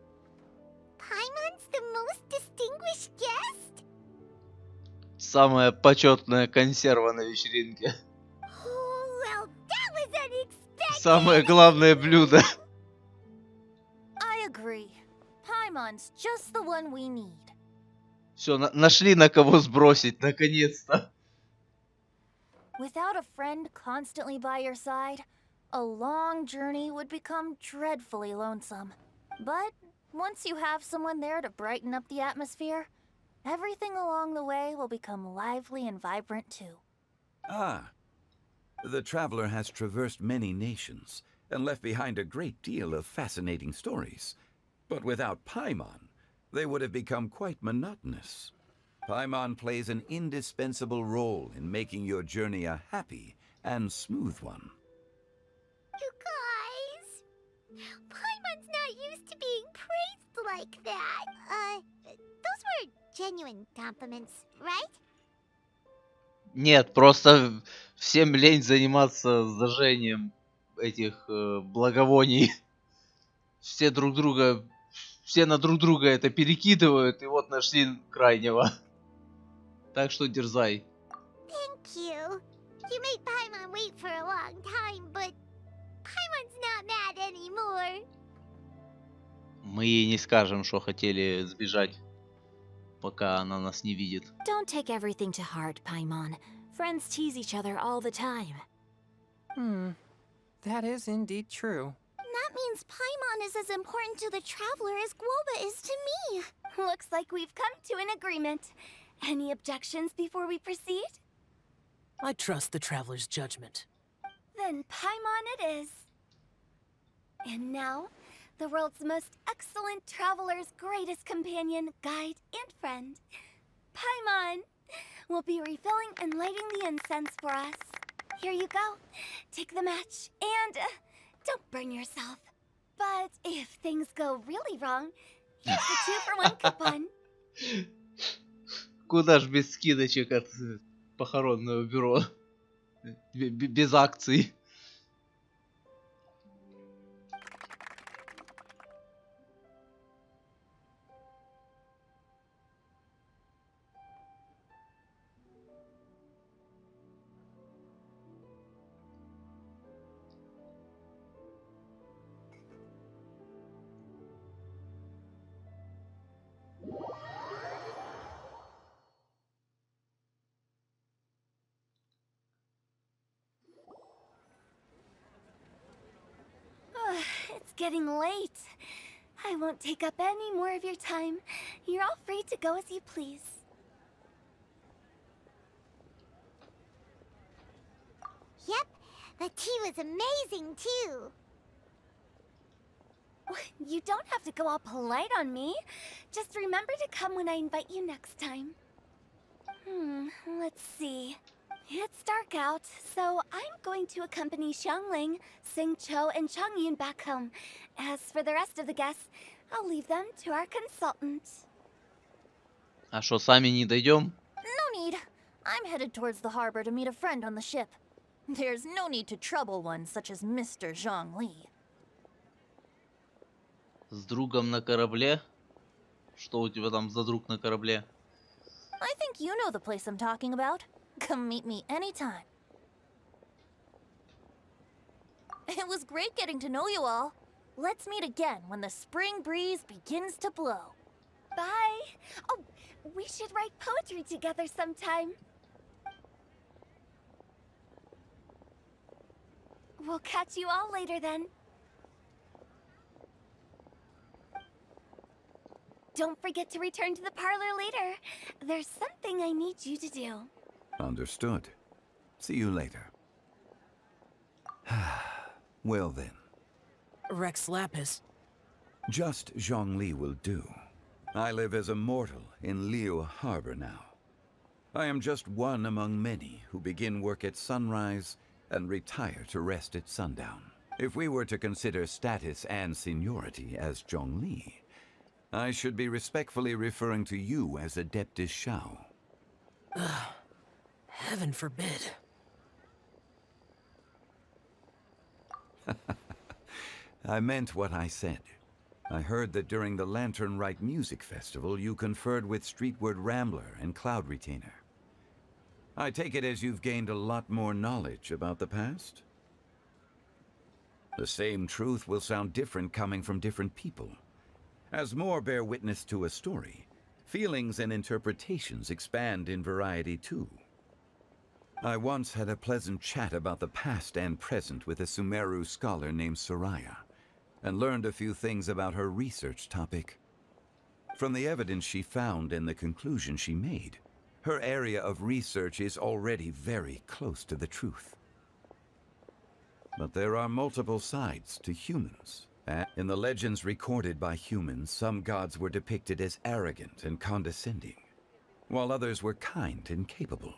Paimon's the most distinguished guest? Самая почетная консерва на вечеринке. Oh, well, that was unexpected! Самое главное блюдо. I agree. Paimon's just the one we need. Все, нашли на кого сбросить, наконец-то. Without a friend constantly by your side, a long journey would become dreadfully lonesome. But once you have someone there to brighten up the atmosphere, everything along the way will become lively and vibrant too. Ah. The traveler has traversed many nations and left behind a great deal of fascinating stories. But without Paimon, they would have become quite monotonous. Paimon plays an indispensable role in making your journey a happy and smooth one. You guys! Paimon's not used to being praised like that. Those were genuine compliments, right? Нет, просто всем лень заниматься зажжением этих благовоний. все друг друга, все на друг друга это перекидывают, и вот нашли крайнего. Так что дерзай. Thank you. You made Paimon wait for a long time, but Paimon's not mad anymore. Мы ей не скажем, что хотели сбежать, пока она нас не видит. Don't take everything to heart, Paimon. Friends tease each other all the time. That is indeed true. That means Paimon is as important to the traveler as Guoba is to me. Looks like we've come to an agreement. Any objections before we proceed? I trust the traveler's judgment. Then Paimon it is. And now, the world's most excellent traveler's greatest companion, guide, and friend, Paimon, will be refilling and lighting the incense for us. Here you go. Take the match and don't burn yourself. But if things go really wrong, here's the 2-for-1 coupon. Куда ж без скидочек от похоронного бюро? Без акций. It's getting late. I won't take up any more of your time. You're all free to go as you please. Yep, the tea was amazing too. You don't have to go all polite on me. Just remember to come when I invite you next time. Let's see. It's dark out, so I'm going to accompany Xiangling, Xingqiu, and Changyun back home. As for the rest of the guests, I'll leave them to our consultant. А что, сами не дойдем? No need. I'm headed towards the harbor to meet a friend on the ship. There's no need to trouble one such as Mr. Zhongli. С другом на корабле? Что у тебя там за друг на корабле? I think you know the place I'm talking about. Come meet me anytime. It was great getting to know you all. Let's meet again when the spring breeze begins to blow. Bye. Oh, we should write poetry together sometime. We'll catch you all later then. Don't forget to return to the parlor later. There's something I need you to do. Understood. See you later. Well then. Rex Lapis. Just Zhongli will do. I live as a mortal in Liu Harbor now. I am just one among many who begin work at sunrise and retire to rest at sundown. If we were to consider status and seniority as Zhongli, I should be respectfully referring to you as Adeptus Shao. Heaven forbid. I meant what I said. I heard that during the Lantern Rite Music Festival, you conferred with Streetward Rambler and Cloud Retainer. I take it as you've gained a lot more knowledge about the past? The same truth will sound different coming from different people. As more bear witness to a story, feelings and interpretations expand in variety too. I once had a pleasant chat about the past and present with a Sumeru scholar named Soraya, and learned a few things about her research topic. From the evidence she found and the conclusion she made, her area of research is already very close to the truth. But there are multiple sides to humans. In the legends recorded by humans, some gods were depicted as arrogant and condescending, while others were kind and capable.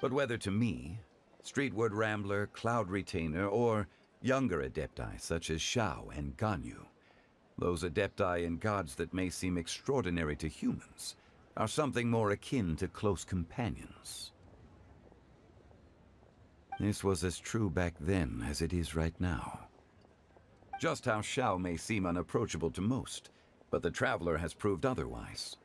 But whether to me, Streetward Rambler, Cloud Retainer, or younger adepti such as Shao and Ganyu, those adepti and gods that may seem extraordinary to humans, are something more akin to close companions. This was as true back then as it is right now. Just how Xiao may seem unapproachable to most, but the traveler has proved otherwise.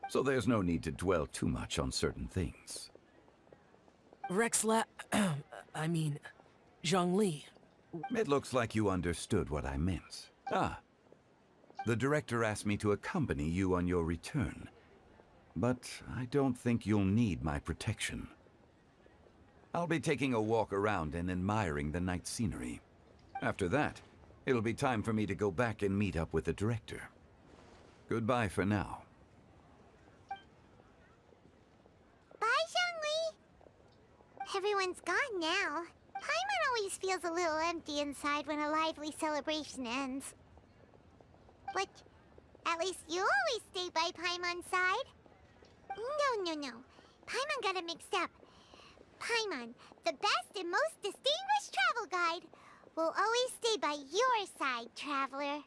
So there's no need to dwell too much on certain things. I mean, Zhongli. It looks like you understood what I meant. Ah. The director asked me to accompany you on your return. But I don't think you'll need my protection. I'll be taking a walk around and admiring the night scenery. After that, it'll be time for me to go back and meet up with the director. Goodbye for now. Bye, Zhongli. Everyone's gone now. Paimon always feels a little empty inside when a lively celebration ends. But at least you always stay by Paimon's side. No. Paimon got it mixed up. Paimon, the best and most distinguished travel guide, will always stay by your side, traveler.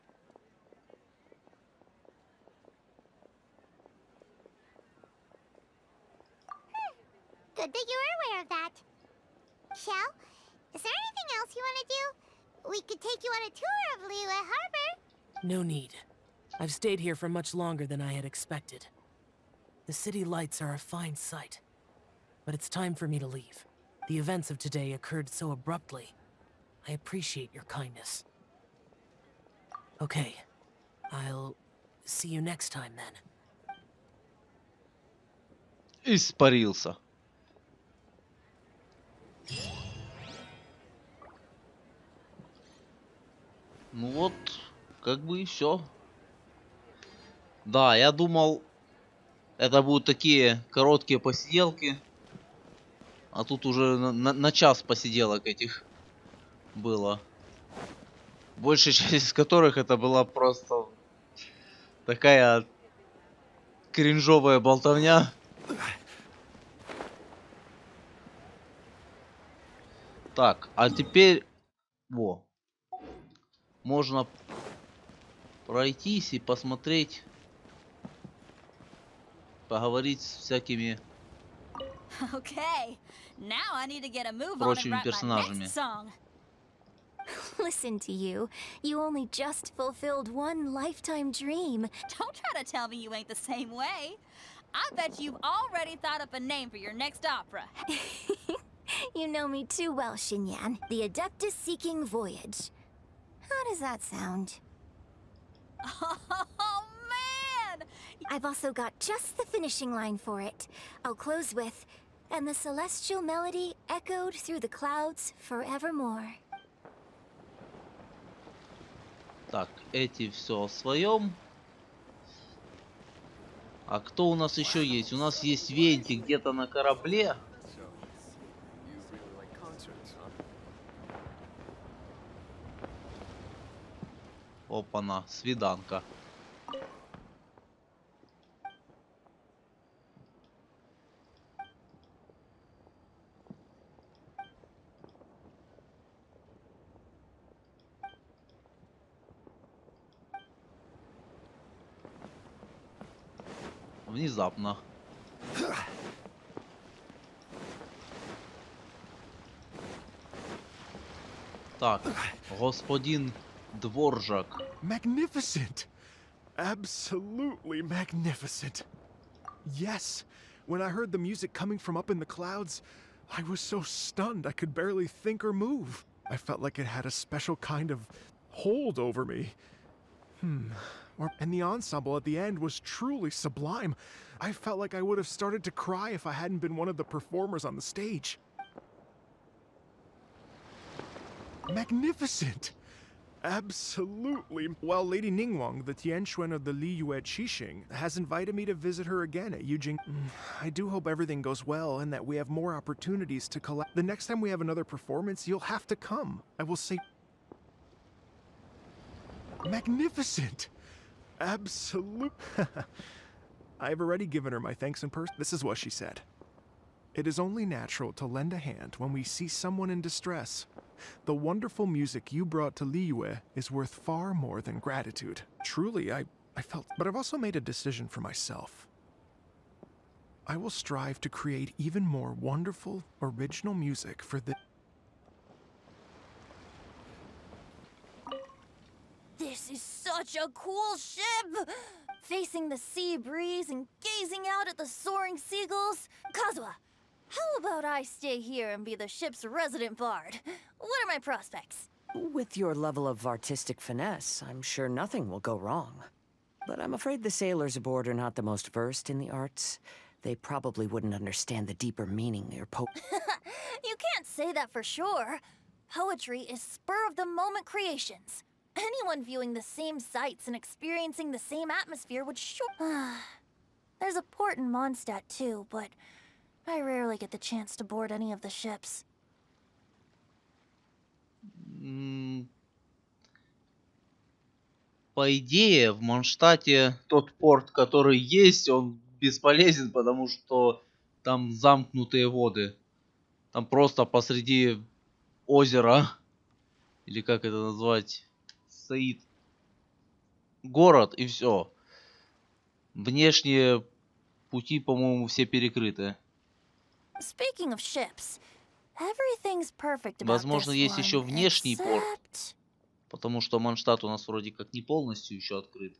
Good that you were aware of that. Xiao, is there anything else you want to do? We could take you on a tour of Liyue Harbor. No need. I've stayed here for much longer than I had expected. The city lights are a fine sight. But it's time for me to leave. The events of today occurred so abruptly. I appreciate your kindness. Okay. I'll see you next time then. Испарился. Ну вот, как бы и все. Да, я думал, это будут такие короткие посиделки. А тут уже на час посиделок этих было. Большая часть из которых это была просто такая кринжовая болтовня. Так, а теперь... Во. Можно пройтись и посмотреть, поговорить с всякими Okay, now I need to get a move on and прочими write my персонажами. next song. Listen to you. You only just fulfilled one lifetime dream. Don't try to tell me you ain't the same way. I bet you've already thought up a name for your next opera. You know me too well, Xinyan. The Adeptus Seeking Voyage. How does that sound? Oh, man! I've also got just the finishing line for it. I'll close with, and the celestial melody echoed through the clouds forevermore. Так, эти все о своем. А кто у нас еще есть? У нас есть Венти где-то на корабле. Опа-на, свиданка. Внезапно. Так, господин Дворжак. Magnificent! Absolutely magnificent. Yes, when I heard the music coming from up in the clouds, I was so stunned I could barely think or move. I felt like it had a special kind of hold over me. And the ensemble at the end was truly sublime. I felt like I would have started to cry if I hadn't been one of the performers on the stage. Magnificent! Absolutely. Well, Lady Ningguang, the Tianquan of the Liyue Qixing, has invited me to visit her again at Yujing. I do hope everything goes well and that we have more opportunities to collect. The next time we have another performance, you'll have to come. I will say... Magnificent! Absolute. I've already given her my thanks in person. This is what she said. It is only natural to lend a hand when we see someone in distress. The wonderful music you brought to Liyue is worth far more than gratitude. Truly, I felt... But I've also made a decision for myself. I will strive to create even more wonderful, original music for the... This is such a cool ship! Facing the sea breeze and gazing out at the soaring seagulls. Kazuha, how about I stay here and be the ship's resident bard? What are my prospects? With your level of artistic finesse, I'm sure nothing will go wrong. But I'm afraid the sailors aboard are not the most versed in the arts. They probably wouldn't understand the deeper meaning your You can't say that for sure. Poetry is spur-of-the-moment creations. Anyone viewing the same sights and experiencing the same atmosphere would There's a port in Mondstadt too, but I rarely get the chance to board any of the ships. По идее, в Монштадте тот порт, который есть, он бесполезен, потому что там замкнутые воды. Там просто посреди озера, или как это назвать, стоит город и все. Внешние пути, по-моему, все перекрыты. Speaking of ships, everything's perfect about Возможно, this есть еще one, внешний порт, except... потому что Монштадт у нас вроде как не полностью еще открыт.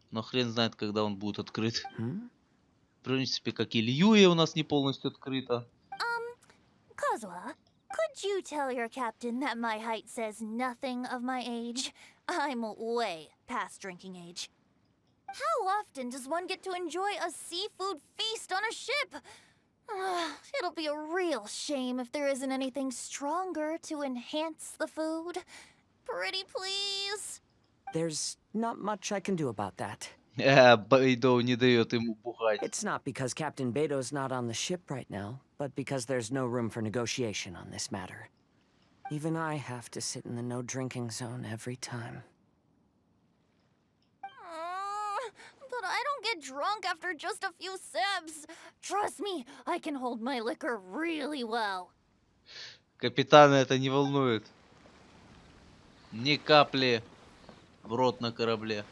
Но хрен знает, когда он будет открыт. В принципе, как и Льюя у нас не полностью открыто. Kazuha, could you tell your captain that my height says nothing of my age? I'm way past drinking age. How often does one get to enjoy a seafood feast on a ship? It'll be a real shame if there isn't anything stronger to enhance the food. Pretty please. There's not much I can do about that. Бейдо не дает ему бухать. It's not because Captain Beto's not on the ship right now, but because there's no room for negotiation on this matter. Even I have to sit in the no-drinking zone every time. But I don't get drunk after just a few sips. Trust me, I can hold my liquor really well. Капитана это не волнует. Ни капли в рот на корабле.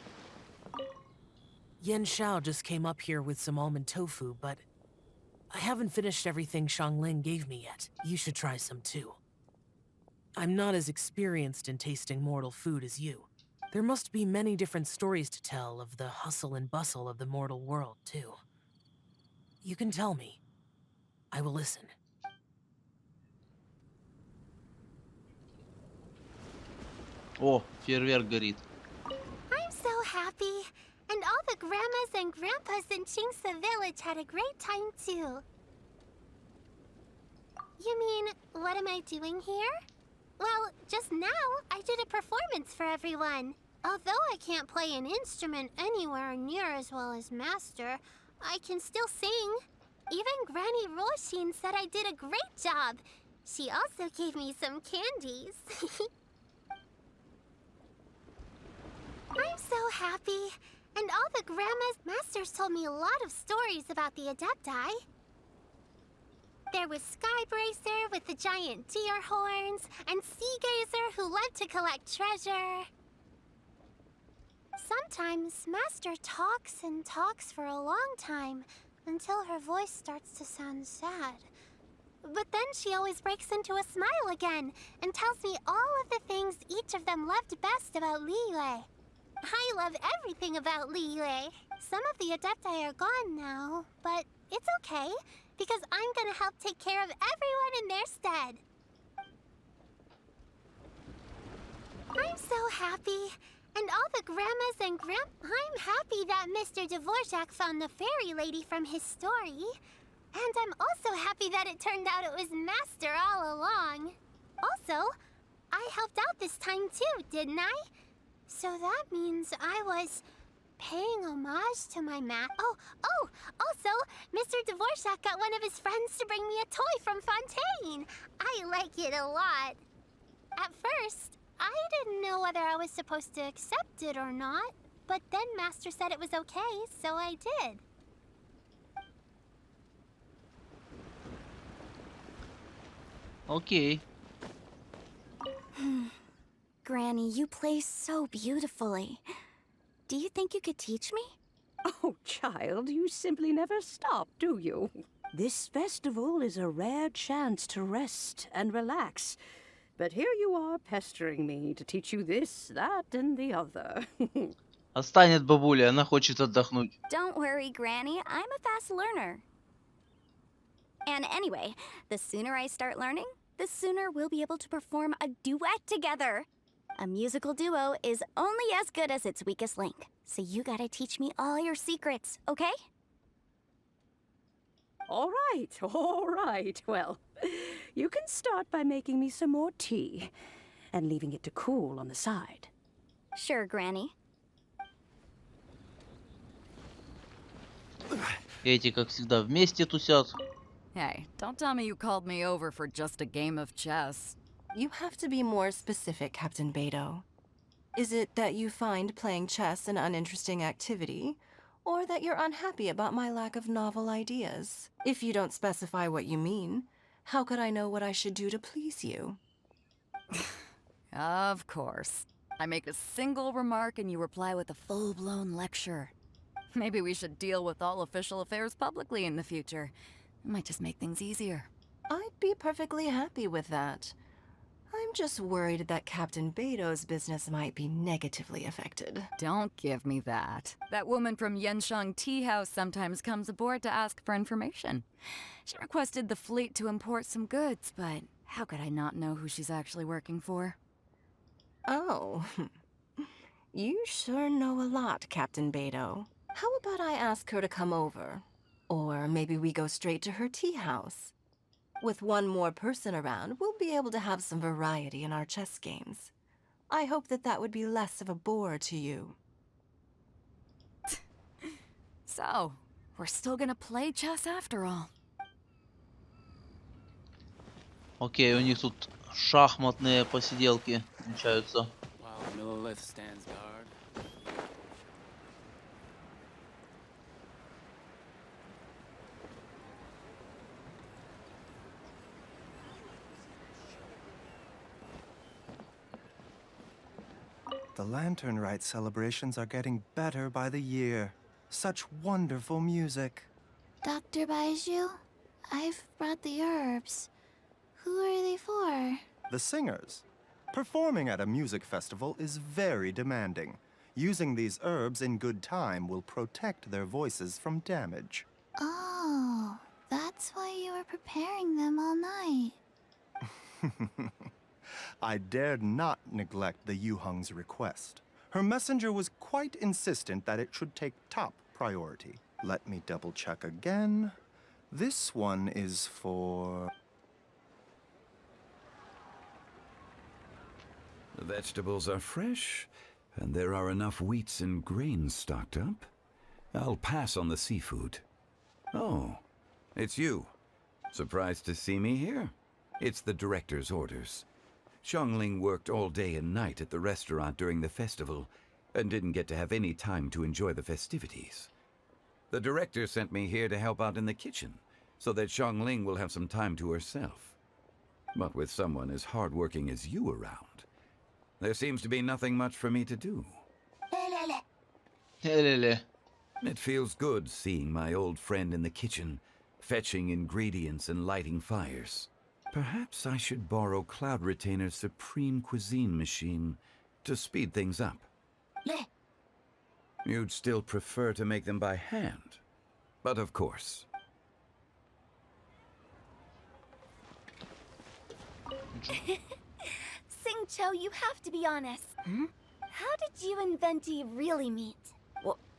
Yen Xiao just came up here with some almond tofu, but I haven't finished everything Xiangling gave me yet. You should try some too. I'm not as experienced in tasting mortal food as you. There must be many different stories to tell of the hustle and bustle of the mortal world, too. You can tell me. I will listen. О, фейерверк горит. I'm so happy. And all the grandmas and grandpas in Chingsa village had a great time too. You mean, what am I doing here? Well, just now, I did a performance for everyone. Although I can't play an instrument anywhere near as well as Master, I can still sing. Even Granny Roshin said I did a great job. She also gave me some candies. I'm so happy. And all the grandmas masters told me a lot of stories about the Adepti. There was Skybracer with the giant deer horns, and Seagazer who loved to collect treasure. Sometimes Master talks and talks for a long time, until her voice starts to sound sad. But then she always breaks into a smile again, and tells me all of the things each of them loved best about Liyue. I love everything about Liyue. Some of the Adepti are gone now, but it's okay, because I'm gonna help take care of everyone in their stead. I'm so happy. And all the grandmas and I'm happy that Mr. Dvorak found the fairy lady from his story. And I'm also happy that it turned out it was Master all along. Also, I helped out this time too, didn't I? So that means I was paying homage to my also, Mr. Dvorak got one of his friends to bring me a toy from Fontaine. I like it a lot. At first, I didn't know whether I was supposed to accept it or not, but then Master said it was okay, so I did. Окей. Granny, you play so beautifully. Do you think you could teach me? Oh, child, you simply never stop, do you? This festival is a rare chance to rest and relax. But here you are pestering me to teach you this, that, and the other. Останет бабуля, она хочет отдохнуть. Don't worry, Granny. I'm a fast learner. And anyway, the sooner I start learning, the sooner we'll be able to perform a duet together. A musical duo is only as good as its weakest link. So you gotta teach me all your secrets, okay? All right. Well, you can start by making me some more tea and leaving it to cool on the side. Sure, Granny. Эти, как всегда, вместе тусят. Hey, don't tell me you called me over for just a game of chess. You have to be more specific, Captain Beto. Is it that you find playing chess an uninteresting activity, or that you're unhappy about my lack of novel ideas? If you don't specify what you mean, how could I know what I should do to please you? Of course. I make a single remark and you reply with a full-blown lecture. Maybe we should deal with all official affairs publicly in the future. It might just make things easier. I'd be perfectly happy with that. I'm just worried that Captain Beto's business might be negatively affected. Don't give me that. That woman from Yenshang Tea House sometimes comes aboard to ask for information. She requested the fleet to import some goods, but how could I not know who she's actually working for? Oh. You sure know a lot, Captain Beto. How about I ask her to come over? Or maybe we go straight to her tea house. With one more person around, we'll be able to have some variety in our chess games. I hope that would be less of a bore to you. So, we're still gonna play chess after all. Окей, у них тут шахматные посиделки начинаются. The Lantern Rite celebrations are getting better by the year. Such wonderful music. Dr. Baiju, I've brought the herbs. Who are they for? The singers. Performing at a music festival is very demanding. Using these herbs in good time will protect their voices from damage. Oh, that's why you were preparing them all night. I dared not neglect the Yuheng's request. Her messenger was quite insistent that it should take top priority. Let me double check again. This one is for... The vegetables are fresh, and there are enough wheats and grains stocked up. I'll pass on the seafood. Oh, it's you. Surprised to see me here? It's the director's orders. Xiangling worked all day and night at the restaurant during the festival and didn't get to have any time to enjoy the festivities. The director sent me here to help out in the kitchen so that Xiangling will have some time to herself. But with someone as hardworking as you around, there seems to be nothing much for me to do. It feels good seeing my old friend in the kitchen, fetching ingredients and lighting fires. Perhaps I should borrow Cloud Retainer's Supreme Cuisine machine to speed things up. You'd still prefer to make them by hand, but of course. Singcho, you have to be honest. How did you and Venti really meet?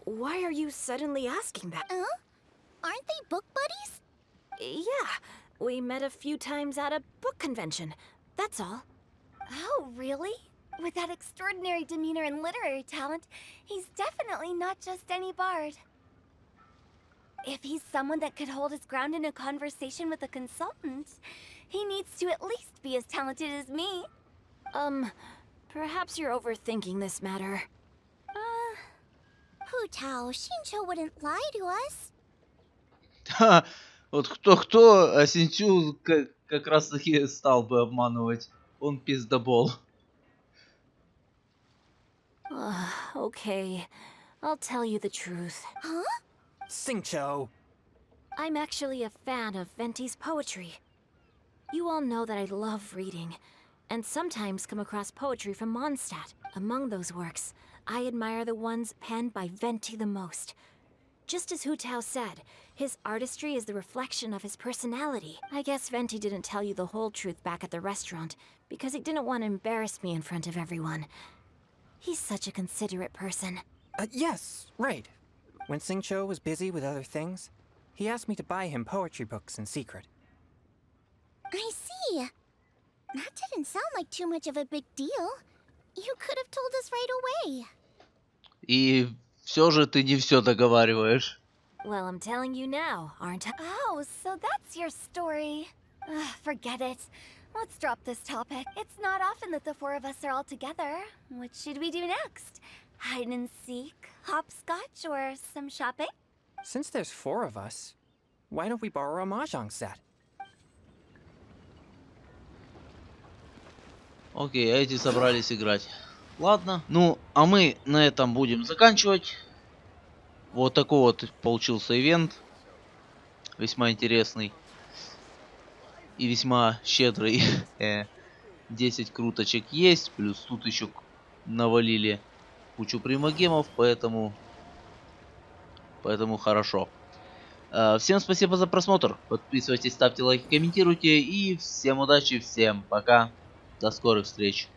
Why are you suddenly asking that? Aren't they book buddies? Yeah, we met a few times at a book convention. That's all. Oh, really? With that extraordinary demeanor and literary talent, he's definitely not just any bard. If he's someone that could hold his ground in a conversation with a consultant, he needs to at least be as talented as me. Perhaps you're overthinking this matter. Hu Tao, Shincho wouldn't lie to us. Вот кто-кто, а Синчу как раз таки стал бы обманывать. Он пиздобол. Okay, I'll tell you the truth. Huh? Singcho! I'm actually a fan of Venti's poetry. You all know that I love reading, and sometimes come across poetry from Mondstadt. Among those works, I admire the ones penned by Venti the most. Just as Hu Tao said, his artistry is the reflection of his personality. I guess Venti didn't tell you the whole truth back at the restaurant, because he didn't want to embarrass me in front of everyone. He's such a considerate person. Yes, right. When Xingqiu was busy with other things, he asked me to buy him poetry books in secret. I see. That didn't sound like too much of a big deal. You could have told us right away. И все же ты не все договариваешь. Well, I'm telling you now, aren't I? Oh, so that's your story. Ugh, forget it. Let's drop this topic. It's not often that the four of us are all together. What should we do next? Hide and seek, hopscotch, or some shopping? Since there's 4 of us, why don't we borrow a mahjong set? Окей, а эти собрались играть. Ладно. Ну, а мы на этом будем заканчивать. Вот такой вот получился ивент. Весьма интересный. И весьма щедрый. 10 круточек есть. Плюс тут еще навалили кучу примагемов. Поэтому хорошо. Всем спасибо за просмотр. Подписывайтесь, ставьте лайки, комментируйте. И всем удачи, всем пока. До скорых встреч.